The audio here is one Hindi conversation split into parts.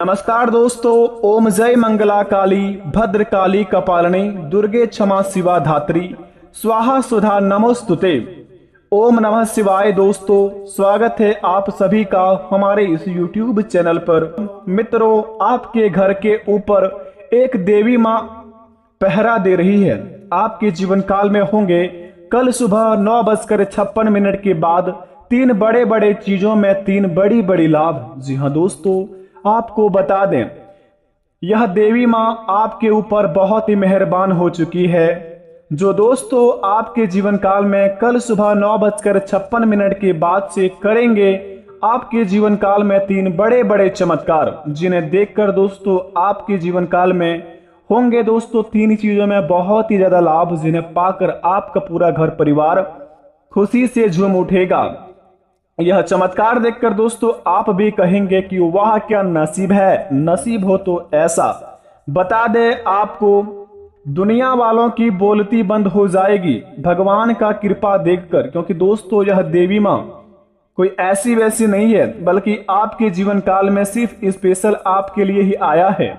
नमस्कार दोस्तों। ओम जय मंगला काली भद्र काली कपालिनी दुर्गे क्षमा शिवा धात्री स्वाहा सुधा नमोस्तुते। ओम नमः शिवाय। दोस्तों, स्वागत है आप सभी का हमारे इस YouTube चैनल पर। मित्रों, आपके घर के ऊपर एक देवी माँ पहरा दे रही है। आपके जीवन काल में होंगे कल सुबह 9:56 के बाद तीन बड़े बड़े चीजों में तीन बड़ी बड़ी लाभ। जी हाँ दोस्तों, आपको बता दें, यह देवी माँ आपके ऊपर बहुत ही मेहरबान हो चुकी है। जो दोस्तों आपके जीवन काल में कल सुबह 9:56 के बाद से करेंगे आपके जीवन काल में तीन बड़े बड़े चमत्कार, जिन्हें देखकर दोस्तों आपके जीवन काल में होंगे दोस्तों तीन चीजों में बहुत ही ज्यादा लाभ, जिन्हें पाकर आपका पूरा घर परिवार खुशी से झूम उठेगा। यह चमत्कार देखकर दोस्तों आप भी कहेंगे कि वाह क्या नसीब है, नसीब हो तो ऐसा। बता दे आपको, दुनिया वालों की बोलती बंद हो जाएगी भगवान का कृपा देखकर, क्योंकि दोस्तों यह देवी माँ कोई ऐसी वैसी नहीं है, बल्कि आपके जीवन काल में सिर्फ स्पेशल आपके लिए ही आया है।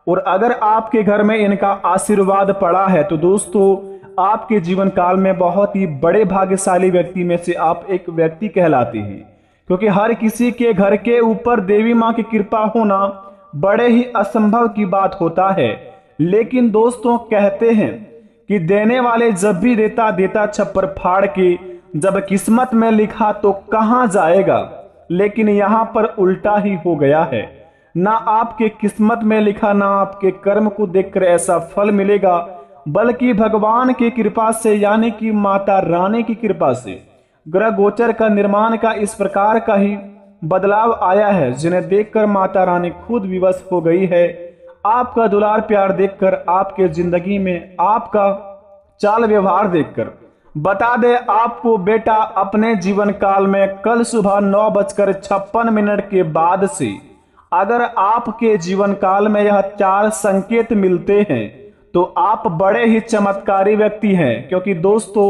और अगर आपके घर में इनका आशीर्वाद पड़ा है तो दोस्तों आपके जीवन काल में बहुत ही बड़े भाग्यशाली व्यक्ति में से आप एक व्यक्ति कहलाते हैं, क्योंकि हर किसी के घर के ऊपर देवी माँ की कृपा होना बड़े ही असंभव की बात होता है। लेकिन दोस्तों कहते हैं कि देने वाले जब भी देता देता छप्पर फाड़ के, जब किस्मत में लिखा तो कहां जाएगा। लेकिन यहाँ पर उल्टा ही हो गया है, ना आपके किस्मत में लिखा, ना आपके कर्म को देखकर ऐसा फल मिलेगा, बल्कि भगवान की कृपा से यानी कि माता रानी की कृपा से ग्रह गोचर का निर्माण का इस प्रकार का ही बदलाव आया है, जिन्हें देखकर माता रानी खुद विवश हो गई है। आपका दुलार प्यार देखकर, आपके जिंदगी में आपका चाल व्यवहार देखकर। बता दे आपको बेटा, अपने जीवन काल में कल सुबह 9:56 के बाद से अगर आपके जीवन काल में यह चार संकेत मिलते हैं तो आप बड़े ही चमत्कारी व्यक्ति हैं, क्योंकि दोस्तों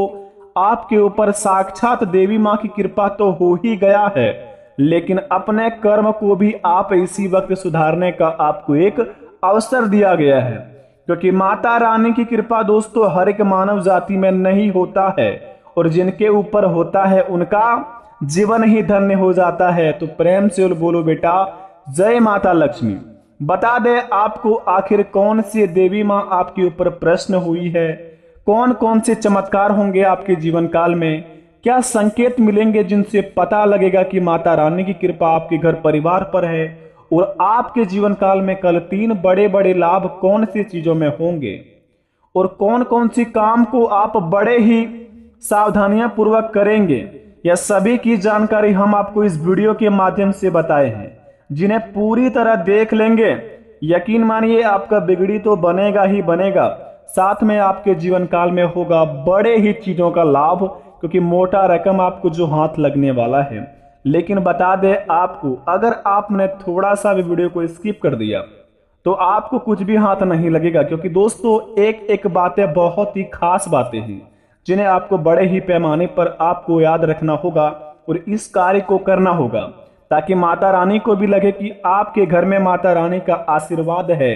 आपके ऊपर साक्षात देवी माँ की कृपा तो हो ही गया है, लेकिन अपने कर्म को भी आप इसी वक्त सुधारने का आपको एक अवसर दिया गया है। क्योंकि माता रानी की कृपा दोस्तों हर एक मानव जाति में नहीं होता है, और जिनके ऊपर होता है उनका जीवन ही धन्य हो जाता है। तो प्रेम से बोलो बेटा, जय माता लक्ष्मी। बता दे आपको, आखिर कौन सी देवी माँ आपके ऊपर प्रश्न हुई है, कौन कौन से चमत्कार होंगे आपके जीवन काल में, क्या संकेत मिलेंगे जिनसे पता लगेगा कि माता रानी की कृपा आपके घर परिवार पर है, और आपके जीवन काल में कल तीन बड़े बड़े लाभ कौन सी चीजों में होंगे, और कौन कौन सी काम को आप बड़े ही सावधानियां पूर्वक करेंगे। यह सभी की जानकारी हम आपको इस वीडियो के माध्यम से बताए हैं, जिन्हें पूरी तरह देख लेंगे, यकीन मानिए आपका बिगड़ी तो बनेगा ही बनेगा, साथ में आपके जीवन काल में होगा बड़े ही चीजों का लाभ, क्योंकि मोटा रकम आपको जो हाथ लगने वाला है। लेकिन बता दे आपको, अगर आपने थोड़ा सा भी वीडियो को स्किप कर दिया तो आपको कुछ भी हाथ नहीं लगेगा, क्योंकि दोस्तों एक एक बातें बहुत ही खास बातें हैं, जिन्हें आपको बड़े ही पैमाने पर आपको याद रखना होगा और इस कार्य को करना होगा, ताकि माता रानी को भी लगे कि आपके घर में माता रानी का आशीर्वाद है।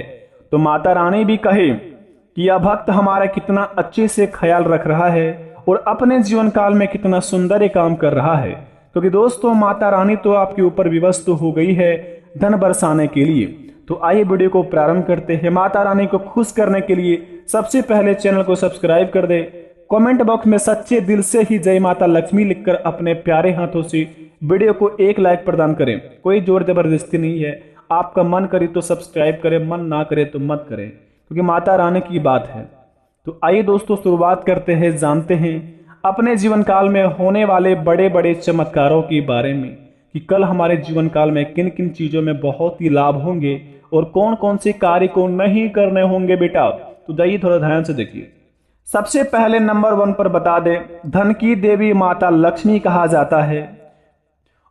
तो माता रानी भी कहे कि यह भक्त हमारा कितना अच्छे से ख्याल रख रहा है और अपने जीवन काल में कितना सुंदर काम कर रहा है। क्योंकि दोस्तों माता रानी तो आपके ऊपर विवश तो हो गई है धन बरसाने के लिए। तो आइए वीडियो को प्रारंभ करते हैं। माता रानी को खुश करने के लिए सबसे पहले चैनल को सब्सक्राइब कर दे, कमेंट बॉक्स में सच्चे दिल से ही जय माता लक्ष्मी लिखकर अपने प्यारे हाथों से वीडियो को एक लाइक प्रदान करें। कोई जोर जबरदस्ती नहीं है, आपका मन करे तो सब्सक्राइब करें, मन ना करे तो मत करें, क्योंकि माता रानी की बात है। तो आइए दोस्तों शुरुआत करते हैं, जानते हैं अपने जीवन काल में होने वाले बड़े बड़े चमत्कारों के बारे में, कि कल हमारे जीवन काल में किन किन चीजों में बहुत ही लाभ होंगे और कौन कौन से कार्य को नहीं करने होंगे बेटा। तो जाइए थोड़ा ध्यान से देखिए। सबसे पहले नंबर 1 पर बता दें, धन की देवी माता लक्ष्मी कहा जाता है,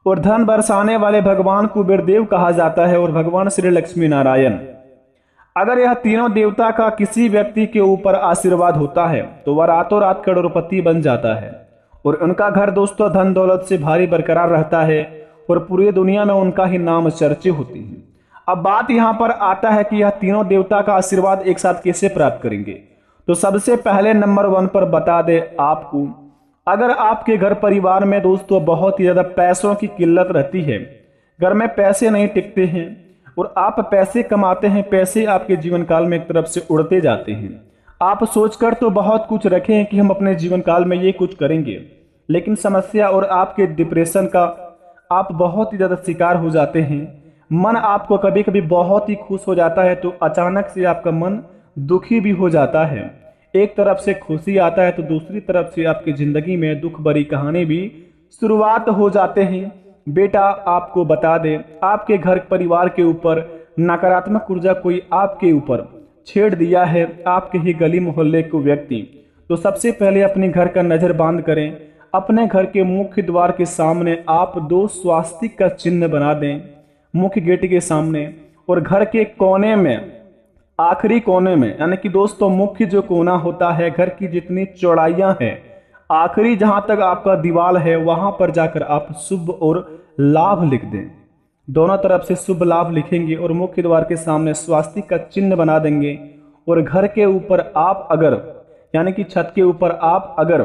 और धन बरसाने वाले भगवान कुबेर देव कहा जाता है, और भगवान श्री लक्ष्मी नारायण। अगर यह तीनों देवता का किसी व्यक्ति के ऊपर आशीर्वाद होता है तो वह रातों रात करोड़पति बन जाता है, और उनका घर दोस्तों धन दौलत से भारी बरकरार रहता है, और पूरी दुनिया में उनका ही नाम चर्चे होती है। अब बात यहाँ पर आता है कि यह तीनों देवता का आशीर्वाद एक साथ कैसे प्राप्त करेंगे। तो सबसे पहले नंबर 1 पर बता दे आपको, अगर आपके घर परिवार में दोस्तों बहुत ही ज्यादा पैसों की किल्लत रहती है, घर में पैसे नहीं टिकते हैं और आप पैसे कमाते हैं, पैसे आपके जीवन काल में एक तरफ से उड़ते जाते हैं। आप सोचकर तो बहुत कुछ रखे हैं कि हम अपने जीवन काल में ये कुछ करेंगे, लेकिन समस्या और आपके डिप्रेशन का आप बहुत ही ज़्यादा शिकार हो जाते हैं। मन आपको कभी कभी बहुत ही खुश हो जाता है तो अचानक से आपका मन दुखी भी हो जाता है। एक तरफ से खुशी आता है तो दूसरी तरफ से आपकी ज़िंदगी में दुख भरी कहानी भी शुरुआत हो जाते हैं। बेटा आपको बता दें, आपके घर परिवार के ऊपर नकारात्मक ऊर्जा कोई आपके ऊपर छेड़ दिया है, आपके ही गली मोहल्ले को व्यक्ति, तो सबसे पहले अपने घर का नज़र बांध करें। अपने घर के मुख्य द्वार के सामने आप 2 स्वास्तिक का चिन्ह बना दें मुख्य गेट के सामने, और घर के कोने में, आखिरी कोने में, यानी कि दोस्तों मुख्य जो कोना होता है घर की जितनी चौड़ाइयाँ हैं, आखिरी जहाँ तक आपका दीवार है वहाँ पर जाकर आप शुभ और लाभ लिख दें। दोनों तरफ से शुभ लाभ लिखेंगे और मुख्य द्वार के सामने स्वास्तिक का चिन्ह बना देंगे। और घर के ऊपर आप अगर, यानी कि छत के ऊपर आप अगर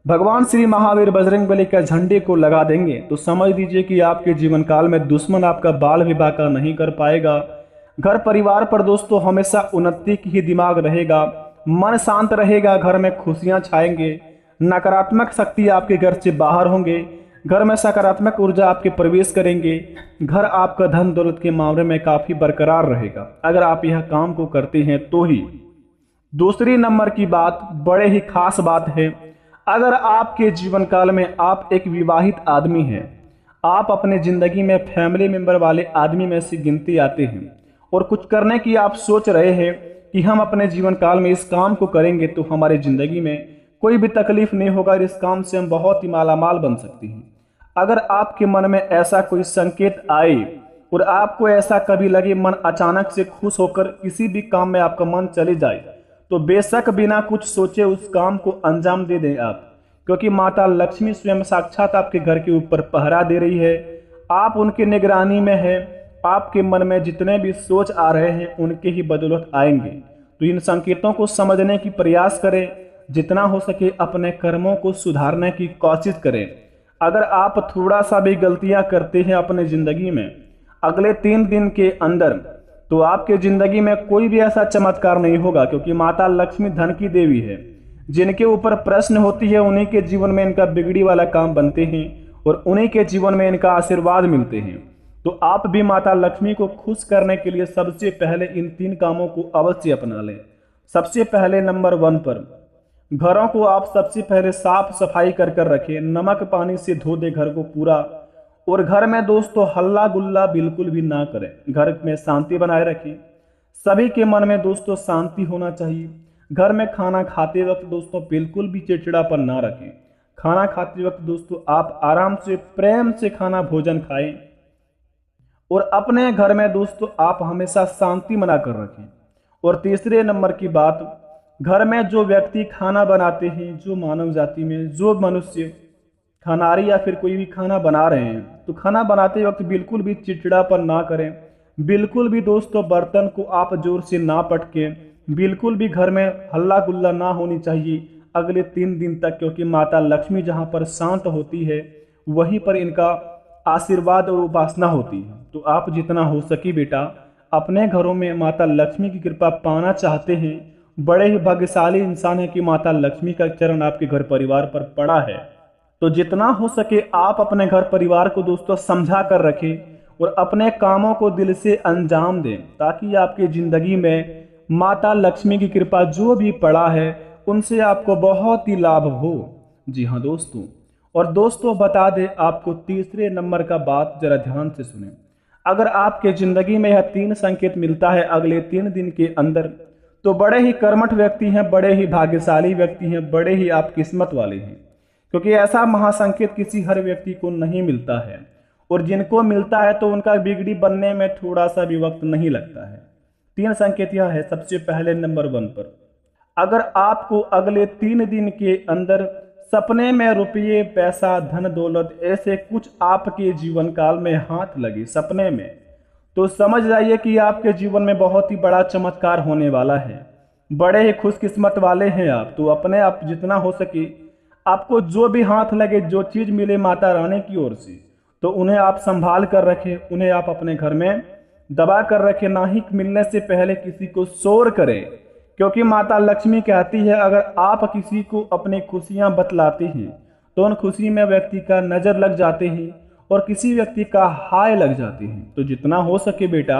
भगवान श्री महावीर बजरंगबली का झंडे को लगा देंगे तो समझ लीजिए कि आपके जीवन काल में दुश्मन आपका बाल विवाह का नहीं कर पाएगा। घर परिवार पर दोस्तों हमेशा उन्नति की ही दिमाग रहेगा, मन शांत रहेगा, घर में खुशियां छाएंगे, नकारात्मक शक्ति आपके घर से बाहर होंगे, घर में सकारात्मक ऊर्जा आपके प्रवेश करेंगे, घर आपका धन दौलत के मामले में काफी बरकरार रहेगा अगर आप यह काम को करते हैं तो ही। दूसरी नंबर की बात बड़े ही खास बात है, अगर आपके जीवन काल में आप एक विवाहित आदमी हैं, आप अपने जिंदगी में फैमिली मेंबर वाले आदमी में से गिनती आते हैं और कुछ करने की आप सोच रहे हैं कि हम अपने जीवन काल में इस काम को करेंगे तो हमारी जिंदगी में कोई भी तकलीफ नहीं होगा और इस काम से हम बहुत ही मालामाल बन सकते हैं। अगर आपके मन में ऐसा कोई संकेत आए और आपको ऐसा कभी लगे मन अचानक से खुश होकर किसी भी काम में आपका मन चले जाए, तो बेशक बिना कुछ सोचे उस काम को अंजाम दे दें आप, क्योंकि माता लक्ष्मी स्वयं साक्षात आपके घर के ऊपर पहरा दे रही है, आप उनकी निगरानी में है। आपके मन में जितने भी सोच आ रहे हैं उनके ही बदौलत आएंगे। तो इन संकेतों को समझने की प्रयास करें, जितना हो सके अपने कर्मों को सुधारने की कोशिश करें। अगर आप थोड़ा सा भी गलतियां करते हैं अपने ज़िंदगी में अगले 3 दिन के अंदर, तो आपके ज़िंदगी में कोई भी ऐसा चमत्कार नहीं होगा, क्योंकि माता लक्ष्मी धन की देवी है। जिनके ऊपर प्रश्न होती है उन्हीं के जीवन में इनका बिगड़ी वाला काम बनते हैं और उन्हीं के जीवन में इनका आशीर्वाद मिलते हैं। तो आप भी माता लक्ष्मी को खुश करने के लिए सबसे पहले इन 3 कामों को अवश्य अपना लें। सबसे पहले नंबर 1 पर घरों को आप सबसे पहले साफ सफाई कर कर रखें, नमक पानी से धो दे घर को पूरा। और घर में दोस्तों हल्ला गुल्ला बिल्कुल भी ना करें, घर में शांति बनाए रखें। सभी के मन में दोस्तों शांति होना चाहिए। घर में खाना खाते वक्त दोस्तों बिल्कुल भी चिड़चिड़ापन ना रखें। खाना खाते वक्त दोस्तों आप आराम से प्रेम से खाना भोजन खाएं और अपने घर में दोस्तों आप हमेशा शांति बना कर रखें। और तीसरे नंबर की बात, घर में जो व्यक्ति खाना बनाते हैं, जो मानव जाति में जो मनुष्य खानारी या फिर कोई भी खाना बना रहे हैं, तो खाना बनाते वक्त बिल्कुल भी चिड़चिड़ापन ना करें। बिल्कुल भी दोस्तों बर्तन को आप जोर से ना पटकें, बिल्कुल भी घर में हल्ला गुल्ला ना होनी चाहिए अगले 3 दिन तक, क्योंकि माता लक्ष्मी जहाँ पर शांत होती है वहीं पर इनका आशीर्वाद और उपासना होती है। तो आप जितना हो सके बेटा अपने घरों में माता लक्ष्मी की कृपा पाना चाहते हैं, बड़े ही भाग्यशाली इंसान है कि माता लक्ष्मी का चरण आपके घर परिवार पर पड़ा है। तो जितना हो सके आप अपने घर परिवार को दोस्तों समझा कर रखें और अपने कामों को दिल से अंजाम दें, ताकि आपकी जिंदगी में माता लक्ष्मी की कृपा जो भी पड़ा है उनसे आपको बहुत ही लाभ हो। जी हाँ दोस्तों, और दोस्तों बता दें आपको तीसरे नंबर का बात जरा ध्यान से सुने। अगर आपके जिंदगी में यह 3 संकेत मिलता है अगले 3 दिन के अंदर, तो बड़े ही कर्मठ व्यक्ति हैं, बड़े ही भाग्यशाली व्यक्ति हैं, बड़े ही आप किस्मत वाले हैं, क्योंकि ऐसा महासंकेत किसी हर व्यक्ति को नहीं मिलता है। और जिनको मिलता है तो उनका बिगड़ी बनने में थोड़ा सा भी वक्त नहीं लगता है। 3 संकेत यह है। सबसे पहले नंबर 1 पर, अगर आपको अगले 3 दिन के अंदर सपने में रुपये पैसा धन दौलत ऐसे कुछ आपके जीवन काल में हाथ लगे सपने में, तो समझ जाइए कि आपके जीवन में बहुत ही बड़ा चमत्कार होने वाला है। बड़े ही खुशकिस्मत वाले हैं आप। तो अपने आप जितना हो सके आपको जो भी हाथ लगे, जो चीज मिले माता रानी की ओर से, तो उन्हें आप संभाल कर रखें, उन्हें आप अपने घर में दबा कर रखें, ना ही मिलने से पहले किसी को शोर करें। क्योंकि माता लक्ष्मी कहती है अगर आप किसी को अपनी खुशियां बतलाते हैं तो उन खुशी में व्यक्ति का नजर लग जाते हैं और किसी व्यक्ति का हाय लग जाते हैं। तो जितना हो सके बेटा,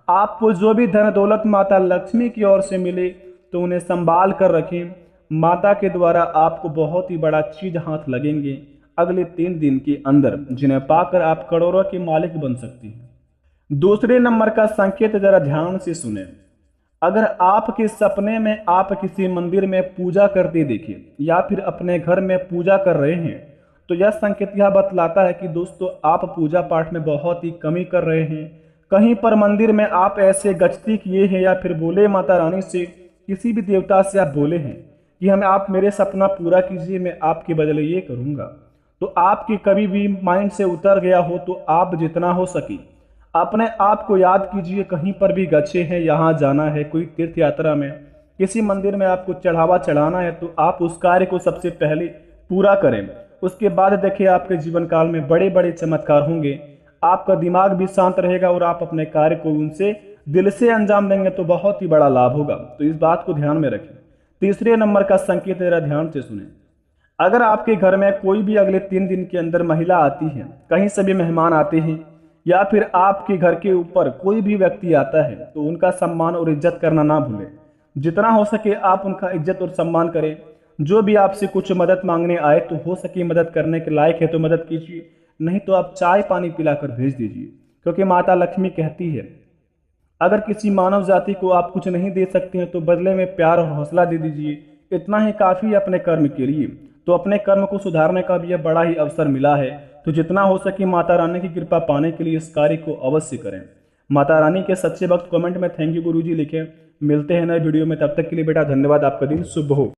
आपको जो भी धन दौलत माता लक्ष्मी की ओर से मिले तो उन्हें संभाल कर रखें। माता के द्वारा आपको बहुत ही बड़ा चीज हाथ लगेंगे अगले 3 दिन के अंदर, जिन्हें पाकर आप करोड़ों के मालिक बन सकती हैं। दूसरे नंबर का संकेत जरा ध्यान से सुने। अगर आपके सपने में आप किसी मंदिर में पूजा करते देखें या फिर अपने घर में पूजा कर रहे हैं, तो यह संकेत यह बतलाता है कि दोस्तों आप पूजा पाठ में बहुत ही कमी कर रहे हैं। कहीं पर मंदिर में आप ऐसे गचती किए हैं या फिर बोले माता रानी से, किसी भी देवता से आप बोले हैं कि हमें आप मेरे सपना पूरा कीजिए, मैं आपके बदले ये करूंगा। तो आपके कभी भी माइंड से उतर गया हो तो आप जितना हो सके अपने आप को याद कीजिए। कहीं पर भी गच्छे हैं, यहाँ जाना है, कोई तीर्थ यात्रा में, किसी मंदिर में आपको चढ़ावा चढ़ाना है, तो आप उस कार्य को सबसे पहले पूरा करें। उसके बाद देखिए आपके जीवन काल में बड़े बड़े चमत्कार होंगे। आपका दिमाग भी शांत रहेगा और आप अपने कार्य को उनसे दिल से अंजाम देंगे तो बहुत ही बड़ा लाभ होगा। तो इस बात को ध्यान में रखें। तीसरे नंबर का संकेत जरा ध्यान से सुने। अगर आपके घर में कोई भी अगले 3 दिन के अंदर महिला आती है, कहीं से भी मेहमान आते हैं या फिर आपके घर के ऊपर कोई भी व्यक्ति आता है, तो उनका सम्मान और इज्जत करना ना भूलें। जितना हो सके आप उनका इज्जत और सम्मान करें। जो भी आपसे कुछ मदद मांगने आए तो हो सके मदद करने के लायक है तो मदद कीजिए, नहीं तो आप चाय पानी पिलाकर भेज दीजिए। क्योंकि माता लक्ष्मी कहती है अगर किसी मानव जाति को आप कुछ नहीं दे सकते हैं तो बदले में प्यार और हौसला दे दीजिए, इतना ही काफ़ी है अपने कर्म के लिए। तो अपने कर्म को सुधारने का भी यह बड़ा ही अवसर मिला है। तो जितना हो सके माता रानी की कृपा पाने के लिए इस कार्य को अवश्य करें। माता रानी के सच्चे भक्त कमेंट में थैंक यू गुरुजी लिखें। मिलते हैं नए वीडियो में, तब तक के लिए बेटा धन्यवाद। आपका दिन शुभ हो।